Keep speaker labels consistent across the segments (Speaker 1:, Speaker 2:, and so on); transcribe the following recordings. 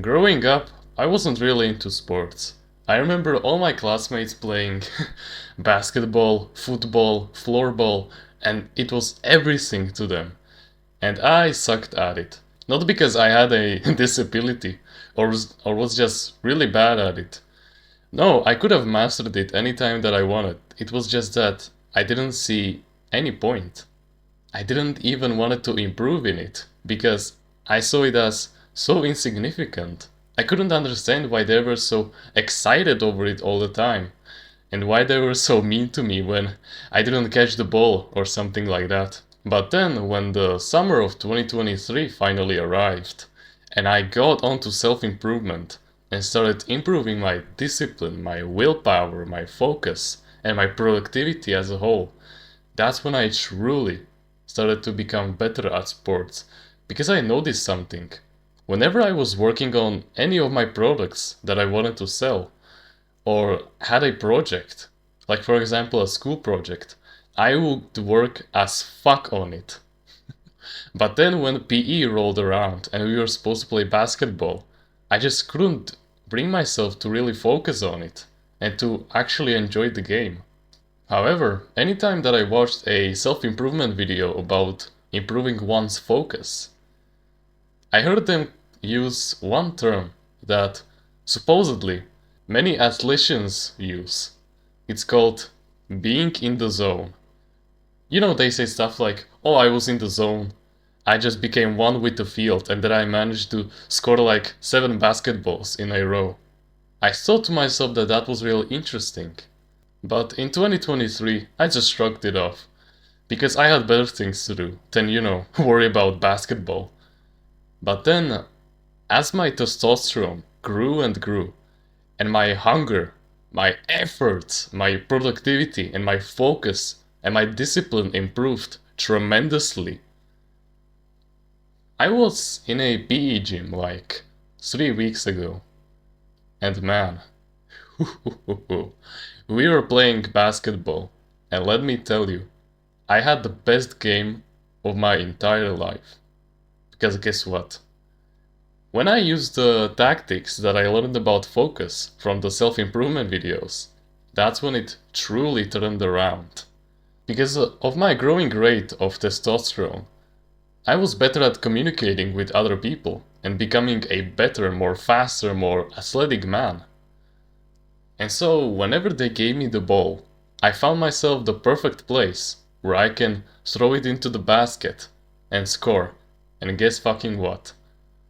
Speaker 1: Growing up, I wasn't really into sports. I remember all my classmates playing basketball, football, floorball, and it was everything to them. And I sucked at it. Not because I had a disability or was just really bad at it. No, I could have mastered it anytime that I wanted. It was just that I didn't see any point. I didn't even want to improve in it because I saw it as so insignificant. I couldn't understand why they were so excited over it all the time and why they were so mean to me when I didn't catch the ball or something like that. But then, when the summer of 2023 finally arrived and I got onto self improvement and started improving my discipline, my willpower, my focus, and my productivity as a whole, that's when I truly started to become better at sports because I noticed something. Whenever I was working on any of my products that I wanted to sell or had a project, like for example a school project, I would work as fuck on it. But then when PE rolled around and we were supposed to play basketball, I just couldn't bring myself to really focus on it and to actually enjoy the game. However, anytime that I watched a self-improvement video about improving one's focus, I heard them use one term that supposedly many athleticians use. It's called being in the zone. You know, they say stuff like, oh, I was in the zone. I just became one with the field and then I managed to score like 7 basketballs in a row. I thought to myself that that was really interesting. But in 2023, I just shrugged it off. Because I had better things to do than, worry about basketball. But then, as my testosterone grew and grew, and my hunger, my efforts, my productivity, and my focus, and my discipline improved tremendously, I was in a PE gym like 3 weeks ago. And man, we were playing basketball, and let me tell you, I had the best game of my entire life. Because guess what? When I used the tactics that I learned about focus from the self-improvement videos, that's when it truly turned around. Because of my growing rate of testosterone, I was better at communicating with other people and becoming a better, more faster, more athletic man. And so, whenever they gave me the ball, I found myself the perfect place where I can throw it into the basket and score. And guess fucking what?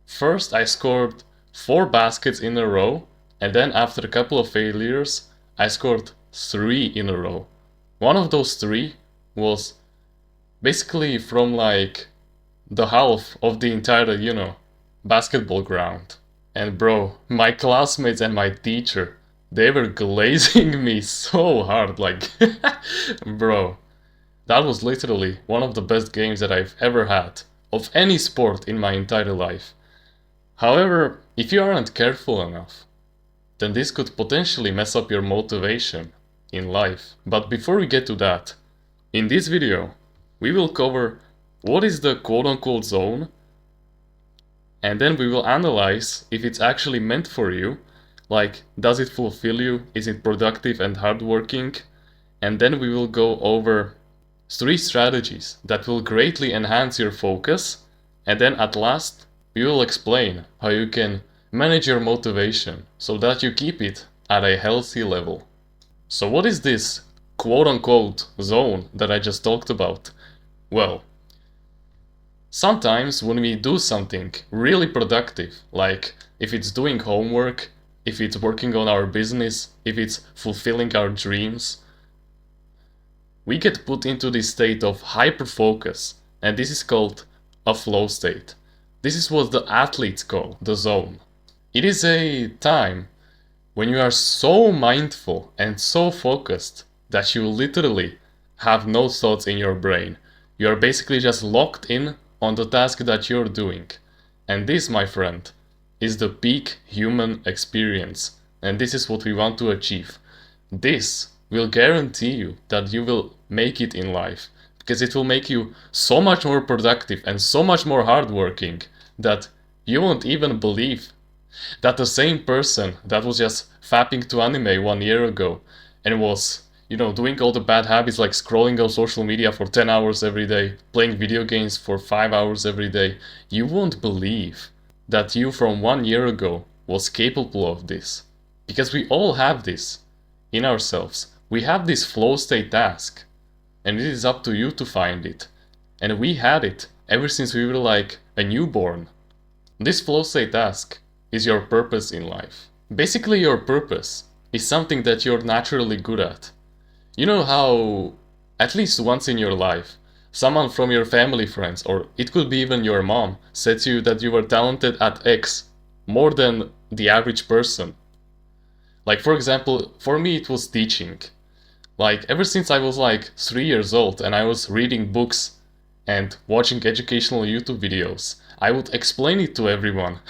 Speaker 1: First, I scored 4 baskets in a row, and then after a couple of failures, I scored 3 in a row. One of those 3 was basically from like the half of the entire, basketball ground. And bro, my classmates and my teacher, they were glazing me so hard, like, bro, that was literally one of the best games that I've ever had of any sport in my entire life. However, if you aren't careful enough, then this could potentially mess up your motivation in life. But before we get to that, in this video, we will cover what is the quote-unquote zone, and then we will analyze if it's actually meant for you, like does it fulfill you, is it productive and hardworking, and then we will go over 3 strategies that will greatly enhance your focus, and then at last we will explain how you can manage your motivation so that you keep it at a healthy level. So what is this quote-unquote zone that I just talked about? Well, sometimes when we do something really productive, like if it's doing homework, if it's working on our business, if it's fulfilling our dreams, we get put into this state of hyper-focus, and this is called a flow state. This is what the athletes call the zone. It is a time when you are so mindful and so focused that you literally have no thoughts in your brain. You are basically just locked in on the task that you're doing. And this, my friend, is the peak human experience. And this is what we want to achieve. This will guarantee you that you will make it in life. Because it will make you so much more productive and so much more hardworking that you won't even believe. That the same person that was just fapping to anime 1 year ago and was, doing all the bad habits like scrolling on social media for 10 hours every day, playing video games for 5 hours every day, you won't believe that you from 1 year ago was capable of this. Because we all have this in ourselves. We have this flow state task, and it is up to you to find it. And we had it ever since we were like a newborn. This flow state task is your purpose in life. Basically, your purpose is something that you're naturally good at. You know how, at least once in your life, someone from your family, friends, or it could be even your mom, said to you that you were talented at X more than the average person. Like, for example, for me it was teaching. Like, ever since I was like 3 years old and I was reading books and watching educational YouTube videos, I would explain it to everyone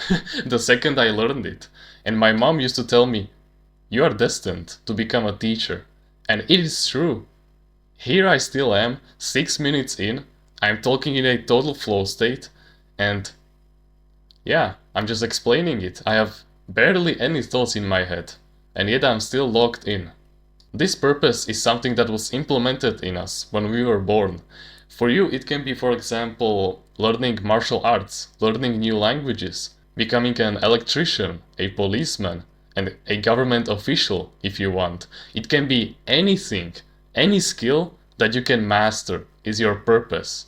Speaker 1: the second I learned it. And my mom used to tell me, you are destined to become a teacher. And it is true. Here I still am, 6 minutes in, I'm talking in a total flow state, and yeah, I'm just explaining it. I have barely any thoughts in my head, and yet I'm still locked in. This purpose is something that was implemented in us when we were born. For you, it can be, for example, learning martial arts, learning new languages, becoming an electrician, a policeman, and a government official if you want. It can be anything, any skill that you can master is your purpose.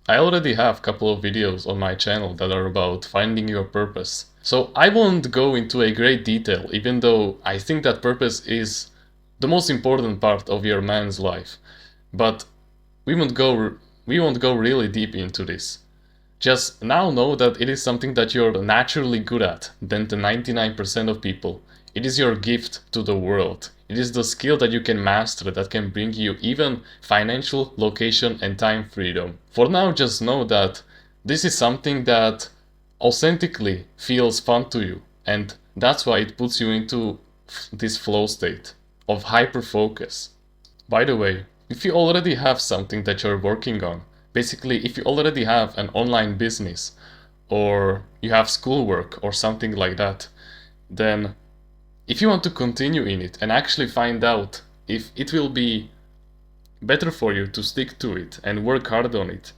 Speaker 1: I already have a couple of videos on my channel that are about finding your purpose. So I won't go into a great detail, even though I think that purpose is the most important part of your man's life. But we won't go really deep into this. Just now know that it is something that you're naturally good at than the 99% of people. It is your gift to the world. It is the skill that you can master that can bring you even financial, location, and time freedom. For now, just know that this is something that authentically feels fun to you, and that's why it puts you into this flow state of hyper focus. By the way, if you already have something that you're working on, basically if you already have an online business or you have schoolwork or something like that, then if you want to continue in it and actually find out if it will be better for you to stick to it and work hard on it,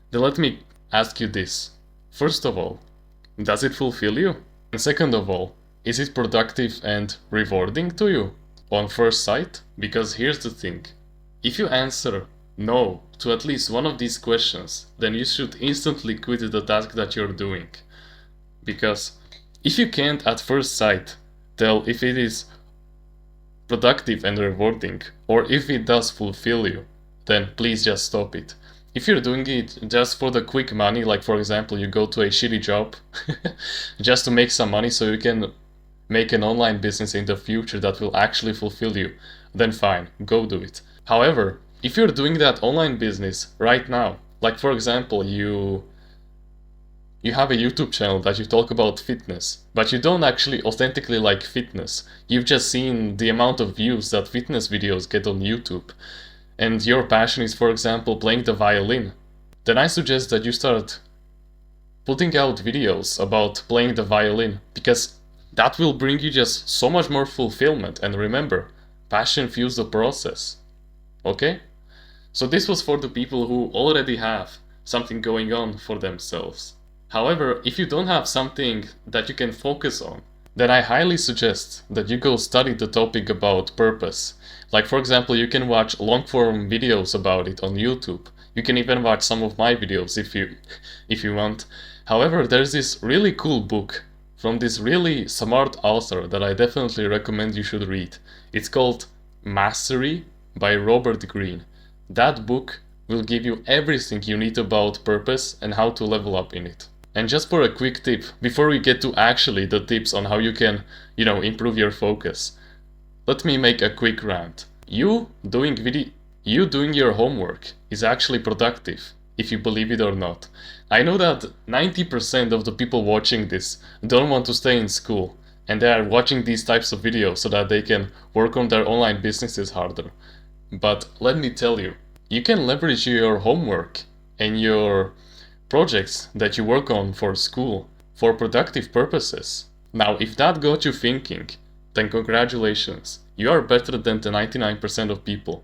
Speaker 1: then let me ask you this. First of all, does it fulfill you? And second of all, is it productive and rewarding to you on first sight? Because here's the thing. If you answer no to at least one of these questions, then you should instantly quit the task that you're doing. Because if you can't at first sight tell if it is productive and rewarding, or if it does fulfill you, then please just stop it. If you're doing it just for the quick money, like for example you go to a shitty job just to make some money so you can make an online business in the future that will actually fulfill you, then fine, go do it. However, if you're doing that online business right now, like for example you have a YouTube channel that you talk about fitness, but you don't actually authentically like fitness. You've just seen the amount of views that fitness videos get on YouTube, and your passion is, for example, playing the violin, then I suggest that you start putting out videos about playing the violin, because that will bring you just so much more fulfillment. And remember, passion fuels the process. Okay? So this was for the people who already have something going on for themselves. However, if you don't have something that you can focus on, then I highly suggest that you go study the topic about purpose. Like for example, you can watch long-form videos about it on YouTube. You can even watch some of my videos if you want. However, there's this really cool book from this really smart author that I definitely recommend you should read. It's called Mastery by Robert Greene. That book will give you everything you need about purpose and how to level up in it. And just for a quick tip, before we get to actually the tips on how you can, improve your focus, let me make a quick rant. You doing your homework is actually productive, if you believe it or not. I know that 90% of the people watching this don't want to stay in school, and they are watching these types of videos so that they can work on their online businesses harder. But let me tell you, you can leverage your homework and your projects that you work on for school for productive purposes. Now, if that got you thinking, then congratulations. You are better than the 99% of people.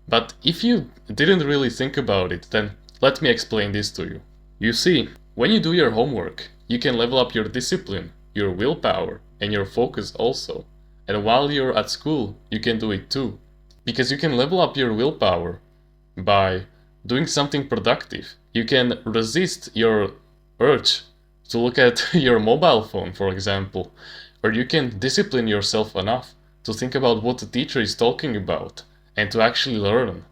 Speaker 1: But if you didn't really think about it, then let me explain this to you. You see, when you do your homework, you can level up your discipline, your willpower, and your focus also. And while you're at school, you can do it too. Because you can level up your willpower by doing something productive. You can resist your urge to look at your mobile phone, for example, or you can discipline yourself enough to think about what the teacher is talking about and to actually learn.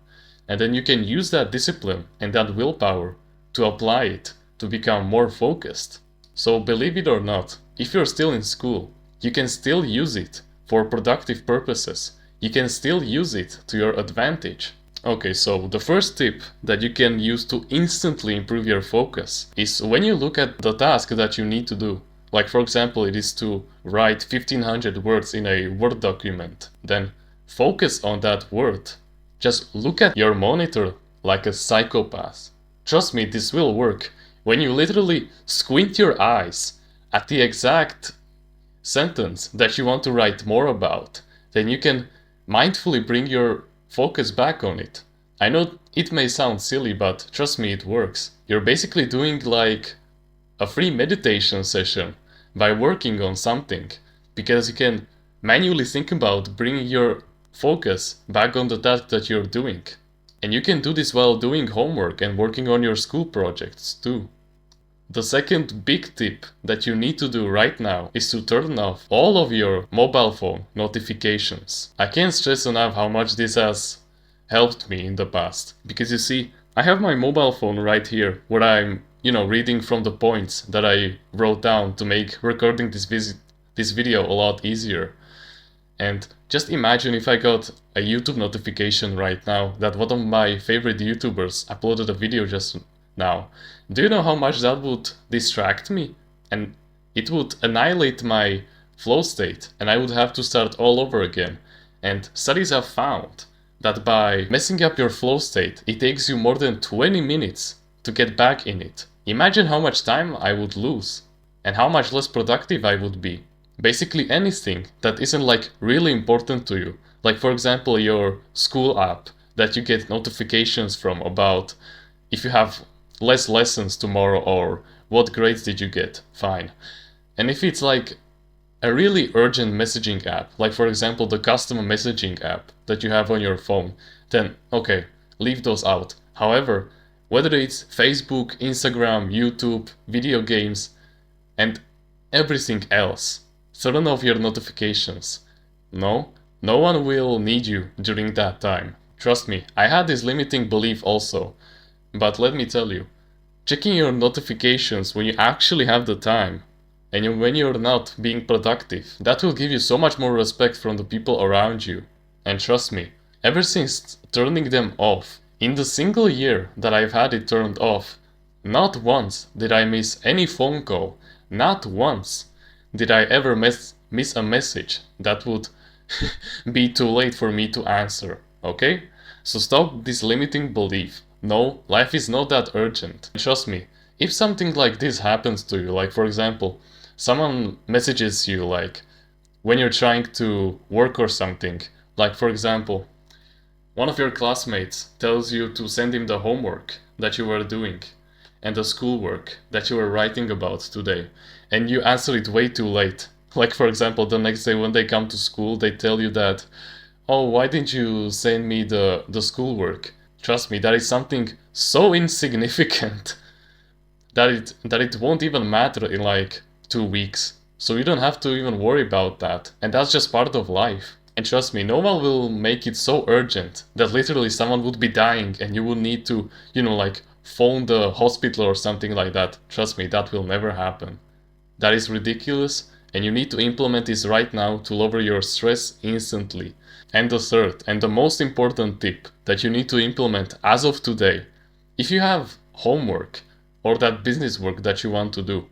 Speaker 1: And then you can use that discipline and that willpower to apply it to become more focused. So believe it or not, if you're still in school, you can still use it for productive purposes. You can still use it to your advantage. Okay, so the first tip that you can use to instantly improve your focus is when you look at the task that you need to do. Like for example, it is to write 1500 words in a Word document. Then focus on that word. Just look at your monitor like a psychopath. Trust me, this will work. When you literally squint your eyes at the exact sentence that you want to write more about, then you can mindfully bring your focus back on it. I know it may sound silly, but trust me, it works. You're basically doing like a free meditation session by working on something, because you can manually think about bringing your focus back on the task that you're doing. And you can do this while doing homework and working on your school projects too. The second big tip that you need to do right now is to turn off all of your mobile phone notifications. I can't stress enough how much this has helped me in the past. Because you see, I have my mobile phone right here where I'm, reading from the points that I wrote down to make recording this video a lot easier. And just imagine if I got a YouTube notification right now that one of my favorite YouTubers uploaded a video just now. Do you know how much that would distract me? And it would annihilate my flow state and I would have to start all over again. And studies have found that by messing up your flow state, it takes you more than 20 minutes to get back in it. Imagine how much time I would lose and how much less productive I would be. Basically anything that isn't like really important to you. Like for example your school app that you get notifications from about if you have less lessons tomorrow or what grades did you get, fine. And if it's like a really urgent messaging app, like for example the custom messaging app that you have on your phone, then okay, leave those out. However, whether it's Facebook, Instagram, YouTube, video games, and everything else, turn off your notifications. No one will need you during that time. Trust me, I had this limiting belief also. But let me tell you, checking your notifications when you actually have the time and when you're not being productive, that will give you so much more respect from the people around you. And trust me, ever since turning them off, in the single year that I've had it turned off, not once did I miss any phone call, not once did I ever miss a message that would be too late for me to answer, okay? So stop this limiting belief. No, life is not that urgent. Trust me, if something like this happens to you, like for example, someone messages you like when you're trying to work or something, like for example, one of your classmates tells you to send him the homework that you were doing and the schoolwork that you were writing about today, and you answer it way too late. Like for example, the next day when they come to school, they tell you that, oh, why didn't you send me the schoolwork? Trust me, that is something so insignificant that it won't even matter in like 2 weeks. So you don't have to even worry about that. And that's just part of life. And trust me, no one will make it so urgent that literally someone would be dying and you would need to, like phone the hospital or something like that. Trust me, that will never happen. That is ridiculous, and you need to implement this right now to lower your stress instantly. And the third and the most important tip that you need to implement as of today, if you have homework or that business work that you want to do,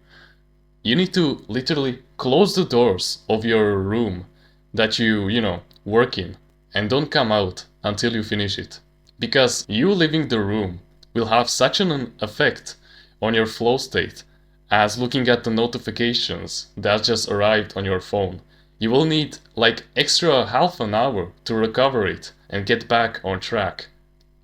Speaker 1: you need to literally close the doors of your room that you work in and don't come out until you finish it. Because you leaving the room will have such an effect on your flow state as looking at the notifications that just arrived on your phone. You will need like extra half an hour to recover it and get back on track.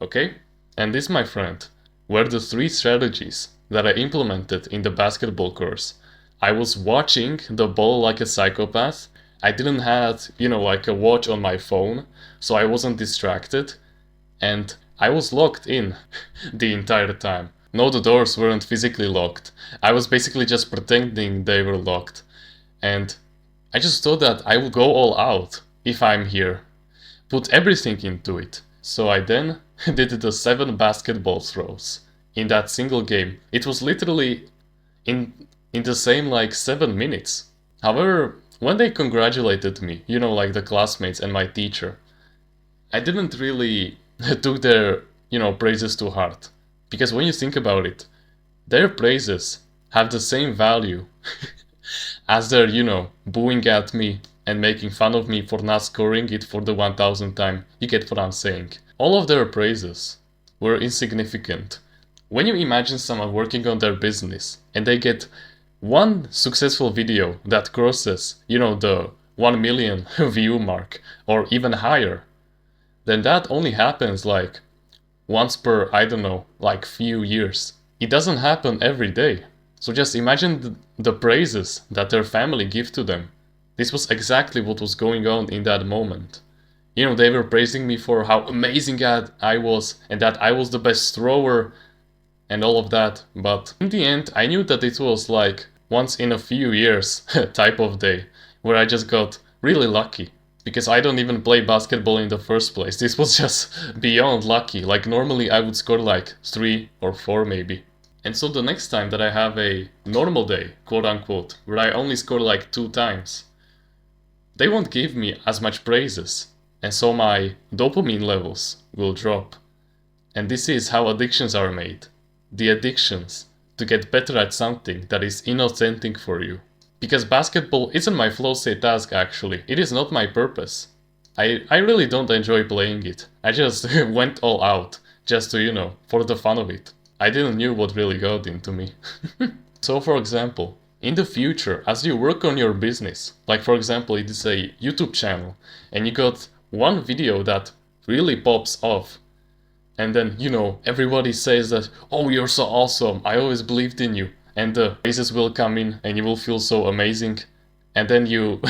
Speaker 1: Okay? And this, my friend, were the 3 strategies that I implemented in the basketball course. I was watching the ball like a psychopath. I didn't have, like a watch on my phone, so I wasn't distracted. And I was locked in the entire time. No, the doors weren't physically locked. I was basically just pretending they were locked. And I just thought that I would go all out if I'm here. Put everything into it. So I then did the 7 basketball throws in that single game. It was literally in the same like 7 minutes. However, when they congratulated me, like the classmates and my teacher, I didn't really took their, praises to heart. Because when you think about it, their praises have the same value as their, booing at me and making fun of me for not scoring it for the 1000th time. You get what I'm saying. All of their praises were insignificant. When you imagine someone working on their business and they get one successful video that crosses, the 1 million view mark or even higher, then that only happens like once per, I don't know, like few years. It doesn't happen every day. So just imagine the praises that their family give to them. This was exactly what was going on in that moment. They were praising me for how amazing I was and that I was the best thrower and all of that. But in the end, I knew that it was like once in a few years type of day where I just got really lucky. Because I don't even play basketball in the first place. This was just beyond lucky. Like normally I would score like 3 or 4 maybe. And so the next time that I have a normal day, quote unquote, where I only score like 2 times, they won't give me as much praises. And so my dopamine levels will drop. And this is how addictions are made. The addictions to get better at something that is inauthentic for you. Because basketball isn't my flow state task actually, it is not my purpose. I really don't enjoy playing it. I just went all out, just to, for the fun of it. I didn't know what really got into me. So for example, in the future, as you work on your business, like for example it is a YouTube channel, and you got one video that really pops off, and then, everybody says that, oh, you're so awesome, I always believed in you. And the praises will come in and you will feel so amazing. And then you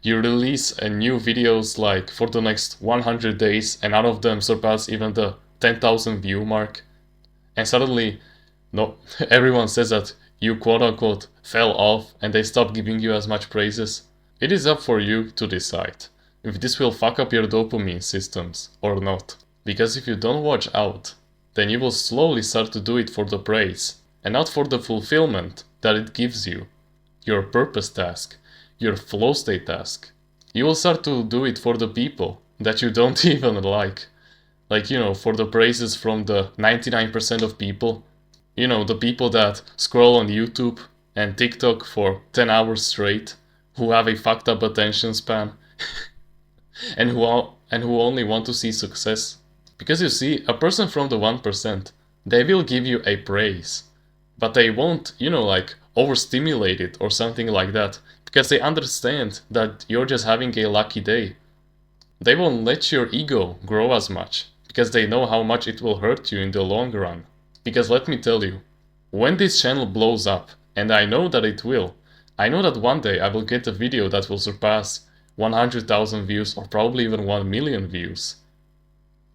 Speaker 1: you release a new videos like for the next 100 days and none of them surpass even the 10,000 view mark. And suddenly, no, everyone says that you quote unquote fell off and they stop giving you as much praises. It is up for you to decide if this will fuck up your dopamine systems or not. Because if you don't watch out, then you will slowly start to do it for the praise. And not for the fulfillment that it gives you, your purpose task, your flow state task. You will start to do it for the people that you don't even like. Like, for the praises from the 99% of people. The people that scroll on YouTube and TikTok for 10 hours straight, who have a fucked up attention span, and who only want to see success. Because you see, a person from the 1%, they will give you a praise. But they won't, like overstimulate it or something like that, because they understand that you're just having a lucky day. They won't let your ego grow as much, because they know how much it will hurt you in the long run. Because let me tell you, when this channel blows up, and I know that it will, I know that one day I will get a video that will surpass 100,000 views or probably even 1 million views.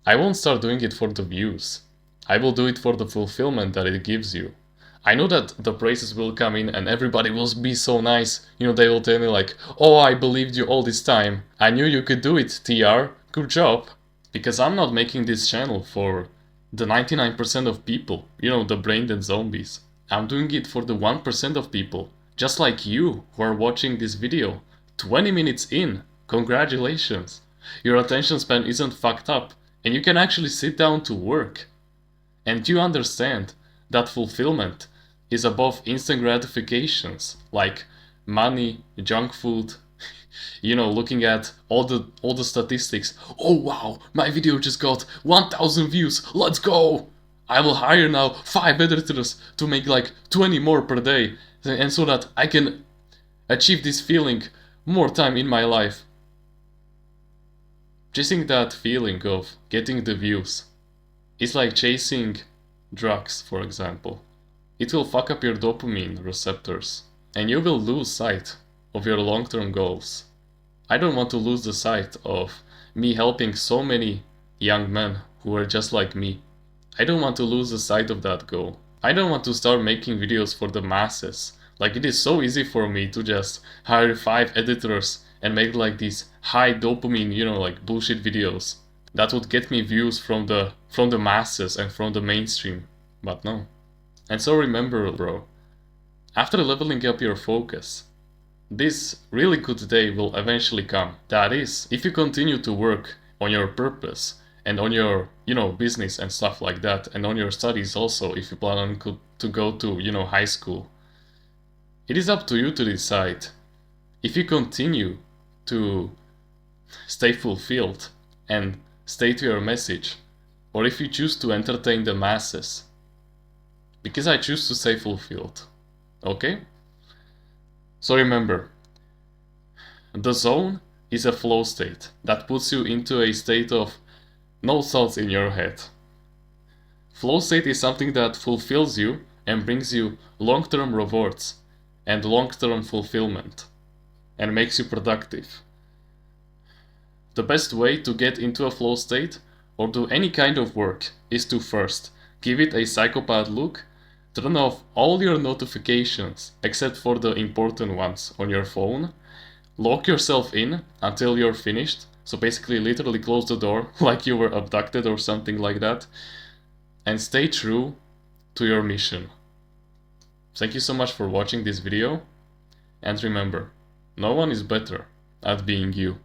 Speaker 1: I won't start doing it for the views. I will do it for the fulfillment that it gives you. I know that the praises will come in and everybody will be so nice. They will tell me like, oh, I believed you all this time. I knew you could do it, TR. Good job. Because I'm not making this channel for the 99% of people. The brain dead zombies. I'm doing it for the 1% of people. Just like you who are watching this video. 20 minutes in. Congratulations. Your attention span isn't fucked up. And you can actually sit down to work. And you understand that fulfillment is above instant gratifications like money, junk food, looking at all the statistics. Oh wow, my video just got 1,000 views, let's go! I will hire now 5 editors to make like 20 more per day, and so that I can achieve this feeling more time in my life. Chasing that feeling of getting the views is like chasing drugs, for example. It will fuck up your dopamine receptors, and you will lose sight of your long-term goals. I don't want to lose the sight of me helping so many young men who are just like me. I don't want to lose the sight of that goal. I don't want to start making videos for the masses. Like, it is so easy for me to just hire 5 editors and make like these high dopamine, like bullshit videos that would get me views from the masses and from the mainstream. But no. And so remember, bro, after leveling up your focus, this really good day will eventually come. That is, if you continue to work on your purpose and on your, business and stuff like that, and on your studies also, if you plan on to go to, high school. It is up to you to decide if you continue to stay fulfilled and stay to your message, or if you choose to entertain the masses. Because I choose to stay fulfilled. Okay? So remember, the zone is a flow state that puts you into a state of no thoughts in your head. Flow state is something that fulfills you and brings you long-term rewards and long-term fulfillment and makes you productive. The best way to get into a flow state or do any kind of work is to first give it a psychopath look, turn off all your notifications except for the important ones on your phone, lock yourself in until you're finished, so basically literally close the door like you were abducted or something like that, and stay true to your mission. Thank you so much for watching this video, and remember, no one is better at being you.